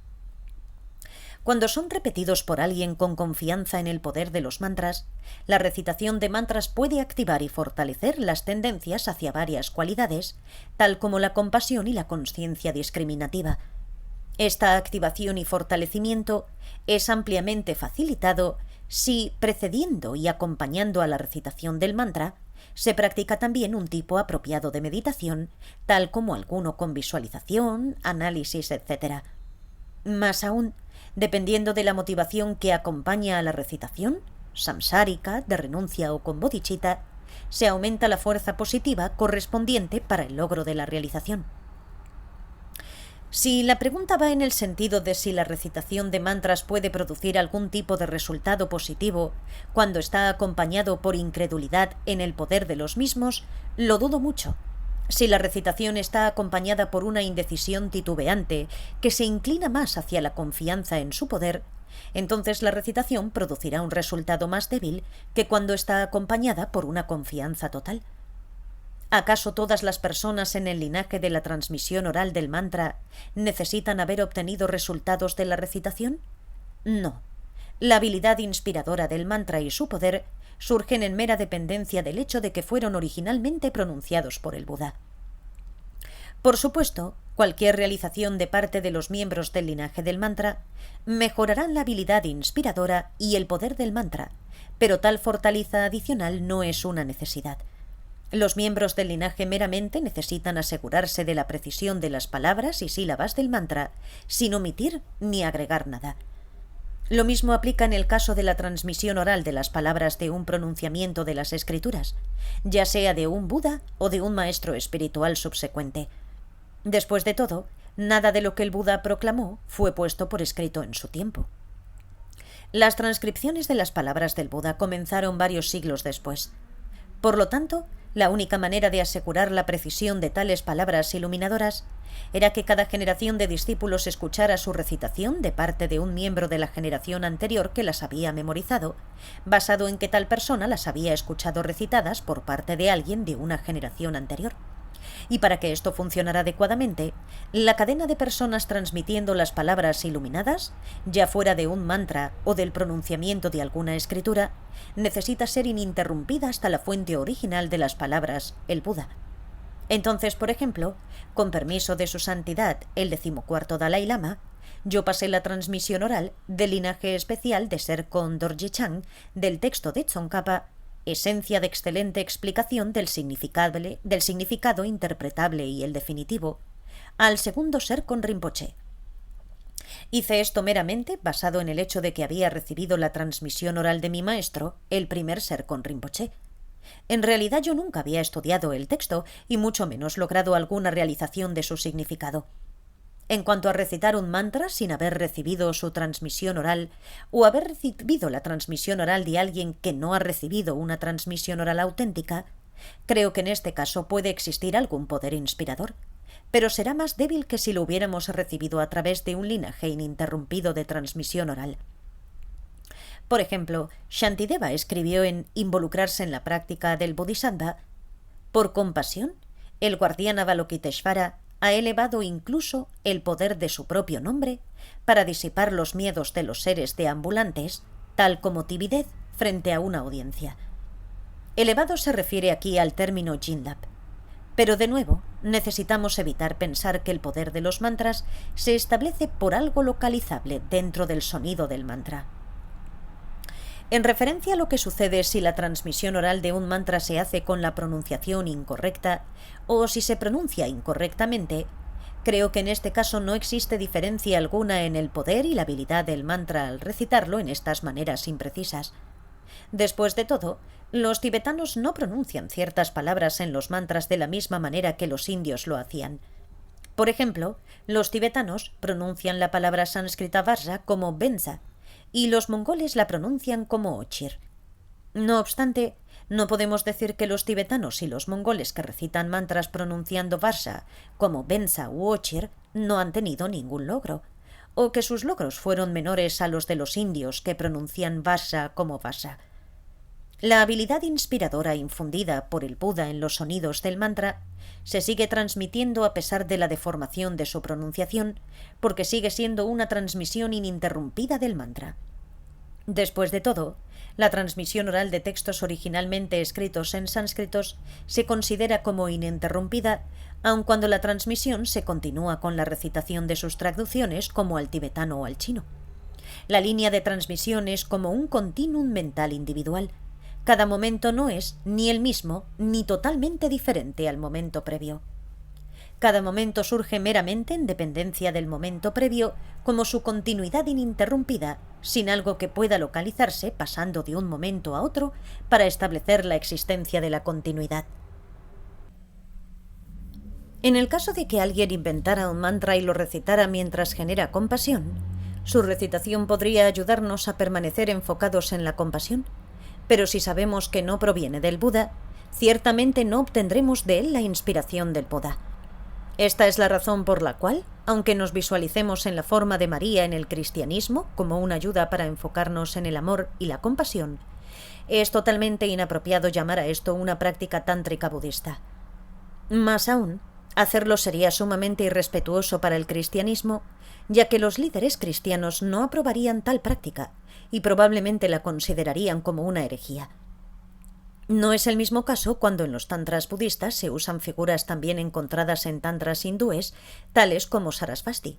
Cuando son repetidos por alguien con confianza en el poder de los mantras, la recitación de mantras puede activar y fortalecer las tendencias hacia varias cualidades, tal como la compasión y la consciencia discriminativa. Esta activación y fortalecimiento es ampliamente facilitado si, precediendo y acompañando a la recitación del mantra, se practica también un tipo apropiado de meditación, tal como alguno con visualización, análisis, etc. Más aún, dependiendo de la motivación que acompaña a la recitación, samsárika, de renuncia o con bodhicitta, se aumenta la fuerza positiva correspondiente para el logro de la realización. Si la pregunta va en el sentido de si la recitación de mantras puede producir algún tipo de resultado positivo cuando está acompañado por incredulidad en el poder de los mismos, lo dudo mucho. Si la recitación está acompañada por una indecisión titubeante que se inclina más hacia la confianza en su poder, entonces la recitación producirá un resultado más débil que cuando está acompañada por una confianza total. ¿Acaso todas las personas en el linaje de la transmisión oral del mantra necesitan haber obtenido resultados de la recitación? No. La habilidad inspiradora del mantra y su poder surgen en mera dependencia del hecho de que fueron originalmente pronunciados por el Buda. Por supuesto, cualquier realización de parte de los miembros del linaje del mantra mejorará la habilidad inspiradora y el poder del mantra, pero tal fortaleza adicional no es una necesidad. Los miembros del linaje meramente necesitan asegurarse de la precisión de las palabras y sílabas del mantra, sin omitir ni agregar nada. Lo mismo aplica en el caso de la transmisión oral de las palabras de un pronunciamiento de las escrituras, ya sea de un Buda o de un maestro espiritual subsecuente. Después de todo, nada de lo que el Buda proclamó fue puesto por escrito en su tiempo. Las transcripciones de las palabras del Buda comenzaron varios siglos después. Por lo tanto, la única manera de asegurar la precisión de tales palabras iluminadoras era que cada generación de discípulos escuchara su recitación de parte de un miembro de la generación anterior que las había memorizado, basado en que tal persona las había escuchado recitadas por parte de alguien de una generación anterior. Y para que esto funcionara adecuadamente, la cadena de personas transmitiendo las palabras iluminadas, ya fuera de un mantra o del pronunciamiento de alguna escritura, necesita ser ininterrumpida hasta la fuente original de las palabras, el Buda. Entonces, por ejemplo, con permiso de su santidad, el 14º Dalai Lama, yo pasé la transmisión oral del linaje especial de Serkon Dorje Chang del texto de Tsongkhapa, esencia de excelente explicación del significado interpretable y el definitivo, al segundo Serkon Rinpoche. Hice esto meramente basado en el hecho de que había recibido la transmisión oral de mi maestro, el primer Serkon Rinpoche. En realidad yo nunca había estudiado el texto y mucho menos logrado alguna realización de su significado. En cuanto a recitar un mantra sin haber recibido su transmisión oral o haber recibido la transmisión oral de alguien que no ha recibido una transmisión oral auténtica, creo que en este caso puede existir algún poder inspirador, pero será más débil que si lo hubiéramos recibido a través de un linaje ininterrumpido de transmisión oral. Por ejemplo, Shantideva escribió en Involucrarse en la práctica del Bodhisattva: por compasión, el guardián Avalokiteshvara ha elevado incluso el poder de su propio nombre para disipar los miedos de los seres deambulantes, tal como timidez frente a una audiencia. Elevado se refiere aquí al término Jindap. Pero de nuevo, necesitamos evitar pensar que el poder de los mantras se establece por algo localizable dentro del sonido del mantra. En referencia a lo que sucede si la transmisión oral de un mantra se hace con la pronunciación incorrecta o si se pronuncia incorrectamente, creo que en este caso no existe diferencia alguna en el poder y la habilidad del mantra al recitarlo en estas maneras imprecisas. Después de todo, los tibetanos no pronuncian ciertas palabras en los mantras de la misma manera que los indios lo hacían. Por ejemplo, los tibetanos pronuncian la palabra sánscrita varsa como benza, y los mongoles la pronuncian como ochir. No obstante, no podemos decir que los tibetanos y los mongoles que recitan mantras pronunciando varsa como benza u ochir no han tenido ningún logro, o que sus logros fueron menores a los de los indios que pronuncian varsa como vasa. La habilidad inspiradora infundida por el Buda en los sonidos del mantra se sigue transmitiendo a pesar de la deformación de su pronunciación, porque sigue siendo una transmisión ininterrumpida del mantra. Después de todo, la transmisión oral de textos originalmente escritos en sánscritos se considera como ininterrumpida, aun cuando la transmisión se continúa con la recitación de sus traducciones como al tibetano o al chino. La línea de transmisión es como un continuum mental individual. Cada momento no es ni el mismo ni totalmente diferente al momento previo. Cada momento surge meramente en dependencia del momento previo, como su continuidad ininterrumpida, sin algo que pueda localizarse pasando de un momento a otro para establecer la existencia de la continuidad. En el caso de que alguien inventara un mantra y lo recitara mientras genera compasión, su recitación podría ayudarnos a permanecer enfocados en la compasión. Pero si sabemos que no proviene del Buda, ciertamente no obtendremos de él la inspiración del Buda. Esta es la razón por la cual, aunque nos visualicemos en la forma de María en el cristianismo como una ayuda para enfocarnos en el amor y la compasión, es totalmente inapropiado llamar a esto una práctica tántrica budista. Más aún, hacerlo sería sumamente irrespetuoso para el cristianismo, ya que los líderes cristianos no aprobarían tal práctica y probablemente la considerarían como una herejía. No es el mismo caso cuando en los tantras budistas se usan figuras también encontradas en tantras hindúes, tales como Sarasvati,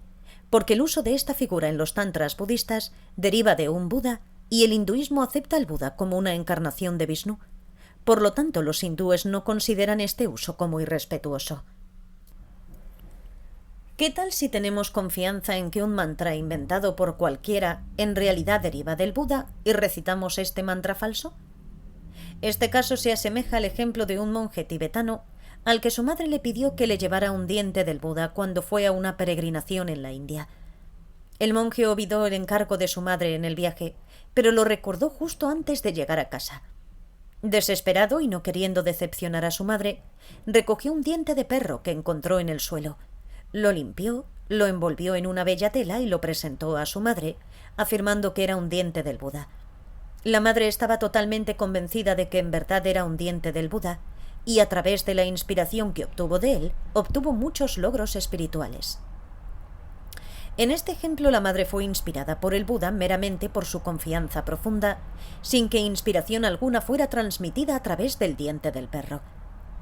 porque el uso de esta figura en los tantras budistas deriva de un Buda y el hinduismo acepta al Buda como una encarnación de Vishnu. Por lo tanto, los hindúes no consideran este uso como irrespetuoso. ¿Qué tal si tenemos confianza en que un mantra inventado por cualquiera en realidad deriva del Buda y recitamos este mantra falso? Este caso se asemeja al ejemplo de un monje tibetano al que su madre le pidió que le llevara un diente del Buda cuando fue a una peregrinación en la India. El monje olvidó el encargo de su madre en el viaje, pero lo recordó justo antes de llegar a casa. Desesperado y no queriendo decepcionar a su madre, recogió un diente de perro que encontró en el suelo. Lo limpió, lo envolvió en una bella tela y lo presentó a su madre, afirmando que era un diente del Buda. La madre estaba totalmente convencida de que en verdad era un diente del Buda, y a través de la inspiración que obtuvo de él, obtuvo muchos logros espirituales. En este ejemplo, la madre fue inspirada por el Buda meramente por su confianza profunda, sin que inspiración alguna fuera transmitida a través del diente del perro.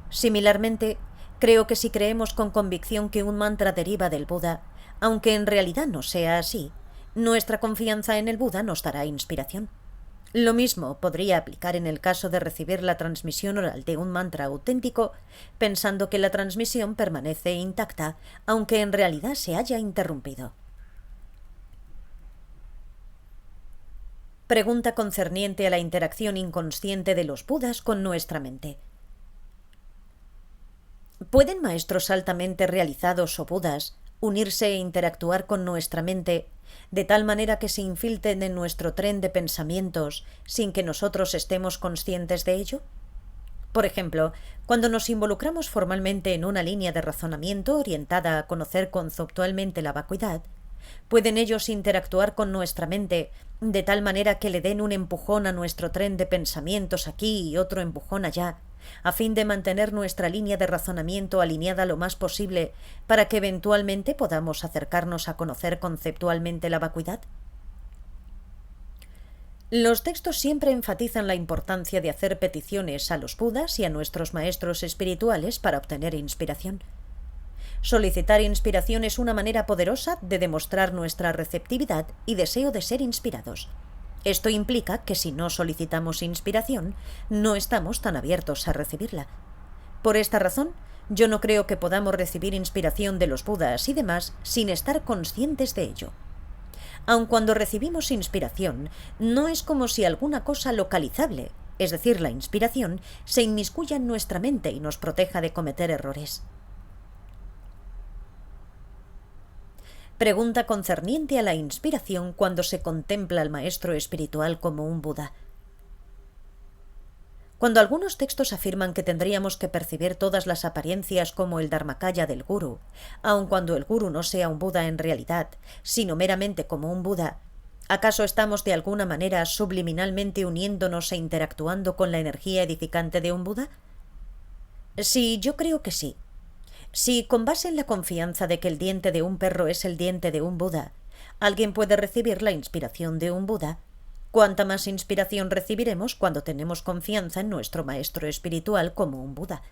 Similarmente, creo que si creemos con convicción que un mantra deriva del Buda, aunque en realidad no sea así, nuestra confianza en el Buda nos dará inspiración. Lo mismo podría aplicar en el caso de recibir la transmisión oral de un mantra auténtico, pensando que la transmisión permanece intacta, aunque en realidad se haya interrumpido. Pregunta concerniente a la interacción inconsciente de los Budas con nuestra mente. ¿Pueden maestros altamente realizados o Budas unirse e interactuar con nuestra mente de tal manera que se infiltren en nuestro tren de pensamientos sin que nosotros estemos conscientes de ello? Por ejemplo, cuando nos involucramos formalmente en una línea de razonamiento orientada a conocer conceptualmente la vacuidad, ¿pueden ellos interactuar con nuestra mente de tal manera que le den un empujón a nuestro tren de pensamientos aquí y otro empujón allá, a fin de mantener nuestra línea de razonamiento alineada lo más posible para que eventualmente podamos acercarnos a conocer conceptualmente la vacuidad? Los textos siempre enfatizan la importancia de hacer peticiones a los Budas y a nuestros maestros espirituales para obtener inspiración. Solicitar inspiración es una manera poderosa de demostrar nuestra receptividad y deseo de ser inspirados. Esto implica que si no solicitamos inspiración, no estamos tan abiertos a recibirla. Por esta razón, yo no creo que podamos recibir inspiración de los Budas y demás sin estar conscientes de ello. Aun cuando recibimos inspiración, no es como si alguna cosa localizable, es decir, la inspiración, se inmiscuya en nuestra mente y nos proteja de cometer errores. Pregunta concerniente a la inspiración cuando se contempla al maestro espiritual como un Buda. Cuando algunos textos afirman que tendríamos que percibir todas las apariencias como el Dharmakaya del Guru, aun cuando el Guru no sea un Buda en realidad, sino meramente como un Buda, ¿acaso estamos de alguna manera subliminalmente uniéndonos e interactuando con la energía edificante de un Buda? Sí, yo creo que sí. Si, con base en la confianza de que el diente de un perro es el diente de un Buda, alguien puede recibir la inspiración de un Buda, ¿cuánta más inspiración recibiremos cuando tenemos confianza en nuestro maestro espiritual como un Buda?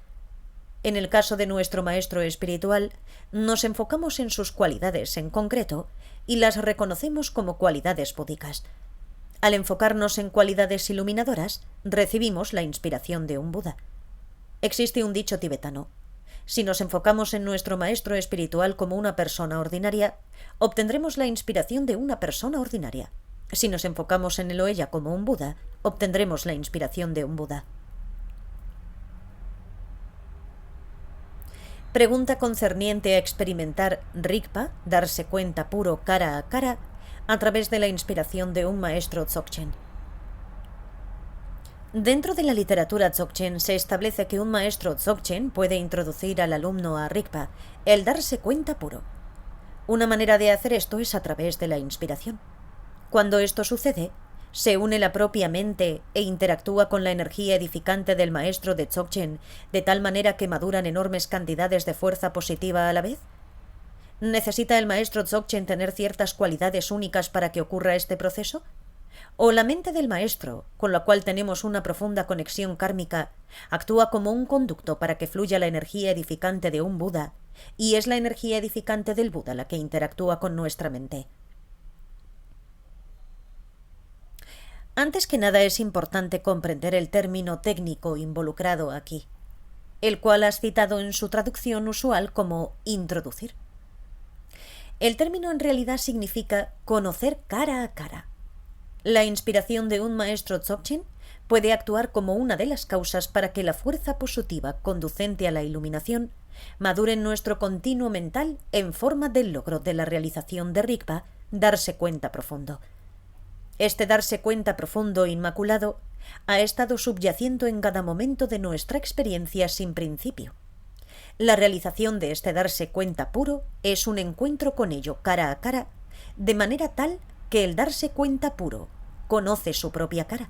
En el caso de nuestro maestro espiritual, nos enfocamos en sus cualidades en concreto y las reconocemos como cualidades búdicas. Al enfocarnos en cualidades iluminadoras, recibimos la inspiración de un Buda. Existe un dicho tibetano: si nos enfocamos en nuestro maestro espiritual como una persona ordinaria, obtendremos la inspiración de una persona ordinaria. Si nos enfocamos en él o ella como un Buda, obtendremos la inspiración de un Buda. Pregunta concerniente a experimentar Rigpa, darse cuenta puro cara a cara, a través de la inspiración de un maestro Dzogchen. Dentro de la literatura Dzogchen se establece que un maestro Dzogchen puede introducir al alumno a Rigpa, el darse cuenta puro. Una manera de hacer esto es a través de la inspiración. Cuando esto sucede, se une la propia mente e interactúa con la energía edificante del maestro de Dzogchen de tal manera que maduran enormes cantidades de fuerza positiva a la vez. ¿Necesita el maestro Dzogchen tener ciertas cualidades únicas para que ocurra este proceso? ¿O la mente del maestro, con la cual tenemos una profunda conexión kármica, actúa como un conducto para que fluya la energía edificante de un Buda, y es la energía edificante del Buda la que interactúa con nuestra mente? Antes que nada es importante comprender el término técnico involucrado aquí, el cual has citado en su traducción usual como introducir. El término en realidad significa conocer cara a cara. La inspiración de un maestro Dzogchen puede actuar como una de las causas para que la fuerza positiva conducente a la iluminación madure en nuestro continuo mental en forma del logro de la realización de Rigpa, darse cuenta profundo. Este darse cuenta profundo inmaculado ha estado subyaciendo en cada momento de nuestra experiencia sin principio. La realización de este darse cuenta puro es un encuentro con ello cara a cara, de manera tal que el darse cuenta puro conoce su propia cara,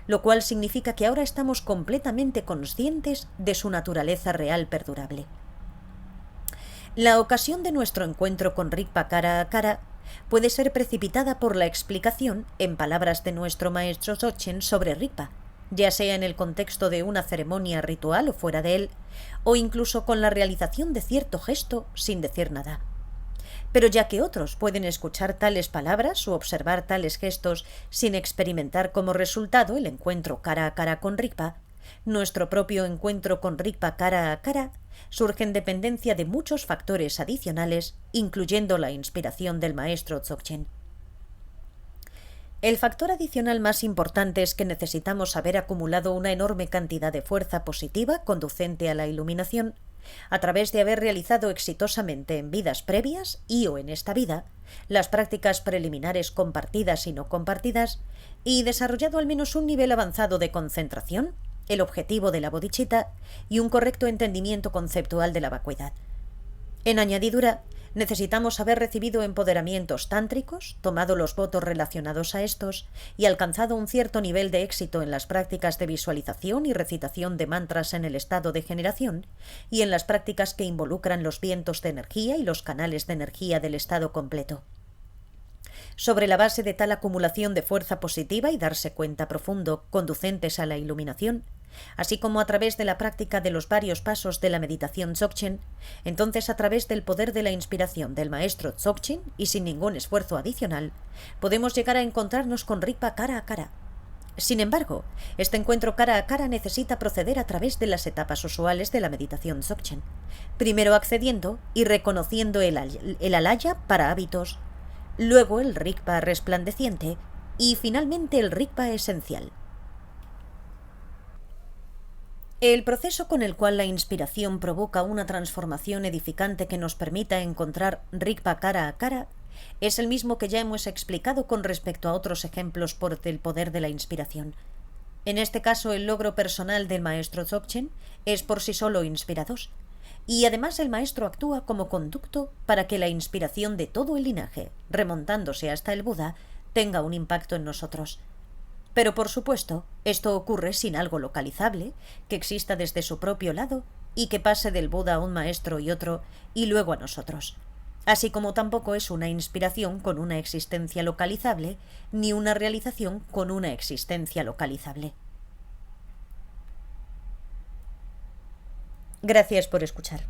lo cual significa que ahora estamos completamente conscientes de su naturaleza real perdurable. La ocasión de nuestro encuentro con Rigpa cara a cara puede ser precipitada por la explicación, en palabras de nuestro maestro Dzogchen, sobre Rigpa, ya sea en el contexto de una ceremonia ritual o fuera de él, o incluso con la realización de cierto gesto sin decir nada. Pero ya que otros pueden escuchar tales palabras o observar tales gestos sin experimentar como resultado el encuentro cara a cara con Rigpa, nuestro propio encuentro con Rigpa cara a cara surge en dependencia de muchos factores adicionales, incluyendo la inspiración del maestro Dzogchen. El factor adicional más importante es que necesitamos haber acumulado una enorme cantidad de fuerza positiva conducente a la iluminación, a través de haber realizado exitosamente en vidas previas y o en esta vida las prácticas preliminares compartidas y no compartidas, y desarrollado al menos un nivel avanzado de concentración, el objetivo de la bodhicitta, y un correcto entendimiento conceptual de la vacuidad. En añadidura, necesitamos haber recibido empoderamientos tántricos, tomado los votos relacionados a estos y alcanzado un cierto nivel de éxito en las prácticas de visualización y recitación de mantras en el estado de generación y en las prácticas que involucran los vientos de energía y los canales de energía del estado completo. Sobre la base de tal acumulación de fuerza positiva y darse cuenta profundo conducentes a la iluminación, así como a través de la práctica de los varios pasos de la meditación Dzogchen, entonces a través del poder de la inspiración del maestro Dzogchen y sin ningún esfuerzo adicional, podemos llegar a encontrarnos con Rigpa cara a cara. Sin embargo, este encuentro cara a cara necesita proceder a través de las etapas usuales de la meditación Dzogchen, primero accediendo y reconociendo el alaya para hábitos, luego el Rigpa resplandeciente y finalmente el Rigpa esencial. El proceso con el cual la inspiración provoca una transformación edificante que nos permita encontrar Rigpa cara a cara es el mismo que ya hemos explicado con respecto a otros ejemplos del poder de la inspiración. En este caso, el logro personal del maestro Dzogchen es por sí solo inspirador, y además el maestro actúa como conducto para que la inspiración de todo el linaje, remontándose hasta el Buda, tenga un impacto en nosotros. Pero por supuesto, esto ocurre sin algo localizable, que exista desde su propio lado y que pase del Buda a un maestro y otro, y luego a nosotros. Así como tampoco es una inspiración con una existencia localizable, ni una realización con una existencia localizable. Gracias por escuchar.